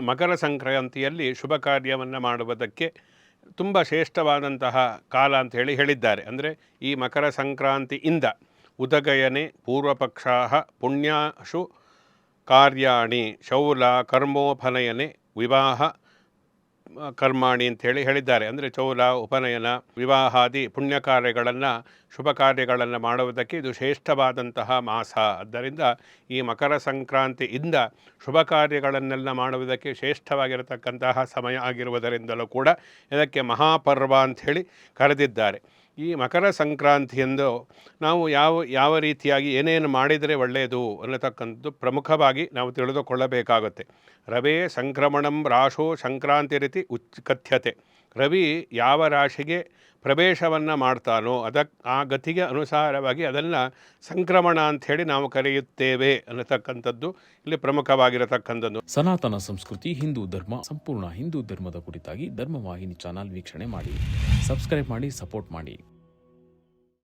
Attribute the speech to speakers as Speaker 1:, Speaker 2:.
Speaker 1: ಮಕರ ಸಂಕ್ರಾಂತಿಯಲ್ಲಿ ಶುಭ ಕಾರ್ಯವನ್ನು ಮಾಡುವುದಕ್ಕೆ ತುಂಬ ಶ್ರೇಷ್ಠವಾದಂತಹ ಕಾಲ ಅಂತ ಹೇಳಿದ್ದಾರೆ. ಅಂದರೆ ಈ ಮಕರ ಸಂಕ್ರಾಂತಿಯಿಂದ ಉದಗಯನೆ ಪೂರ್ವಪಕ್ಷಾಃ ಪುಣ್ಯಾಶು ಕಾರ್ಯಾಣಿ ಶೌಲ ಕರ್ಮೋಪನಯನೆ ವಿವಾಹ ಕರ್ಮಾಣಿ ಅಂಥೇಳಿ ಹೇಳಿದ್ದಾರೆ. ಅಂದರೆ ಚೌಲ, ಉಪನಯನ, ವಿವಾಹಾದಿ ಪುಣ್ಯ ಕಾರ್ಯಗಳನ್ನು, ಶುಭ ಕಾರ್ಯಗಳನ್ನು ಮಾಡುವುದಕ್ಕೆ ಇದು ಶ್ರೇಷ್ಠವಾದಂತಹ ಮಾಸ. ಆದ್ದರಿಂದ ಈ ಮಕರ ಸಂಕ್ರಾಂತಿಯಿಂದ ಶುಭ ಕಾರ್ಯಗಳನ್ನೆಲ್ಲ ಮಾಡುವುದಕ್ಕೆ ಶ್ರೇಷ್ಠವಾಗಿರತಕ್ಕಂತಹ ಸಮಯ ಆಗಿರುವುದರಿಂದಲೂ ಕೂಡ ಇದಕ್ಕೆ ಮಹಾಪರ್ವ ಅಂಥೇಳಿ ಕರೆದಿದ್ದಾರೆ. ಈ ಮಕರ ಸಂಕ್ರಾಂತಿಯಂದು ನಾವು ಯಾವ ರೀತಿಯಾಗಿ ಏನೇನು ಮಾಡಿದರೆ ಒಳ್ಳೆಯದು ಅನ್ನತಕ್ಕಂಥದ್ದು ಪ್ರಮುಖವಾಗಿ ನಾವು ತಿಳಿದುಕೊಳ್ಳಬೇಕಾಗುತ್ತೆ. ರವೇ ಸಂಕ್ರಮಣಂ ರಾಶೋ ಸಂಕ್ರಾಂತಿ ರೀತಿ ಕಥ್ಯತೆ. ರವಿ ಯಾವ ರಾಶಿಗೆ ಪ್ರವೇಶವನ್ನು ಮಾಡ್ತಾನೋ ಆ ಗತಿಗೆ ಅನುಸಾರವಾಗಿ ಅದನ್ನು ಸಂಕ್ರಮಣ ಅಂಥೇಳಿ ನಾವು ಕರೆಯುತ್ತೇವೆ ಅನ್ನತಕ್ಕಂಥದ್ದು ಇಲ್ಲಿ ಪ್ರಮುಖವಾಗಿರತಕ್ಕಂಥದ್ದು.
Speaker 2: ಸನಾತನ ಸಂಸ್ಕೃತಿ, ಹಿಂದೂ ಧರ್ಮ, ಸಂಪೂರ್ಣ ಹಿಂದೂ ಧರ್ಮದ ಕುರಿತಾಗಿ ಧರ್ಮವಾಹಿನಿ ಚಾನಲ್ ವೀಕ್ಷಣೆ ಮಾಡಿ, ಸಬ್ಸ್ಕ್ರೈಬ್ ಮಾಡಿ, ಸಪೋರ್ಟ್ ಮಾಡಿ.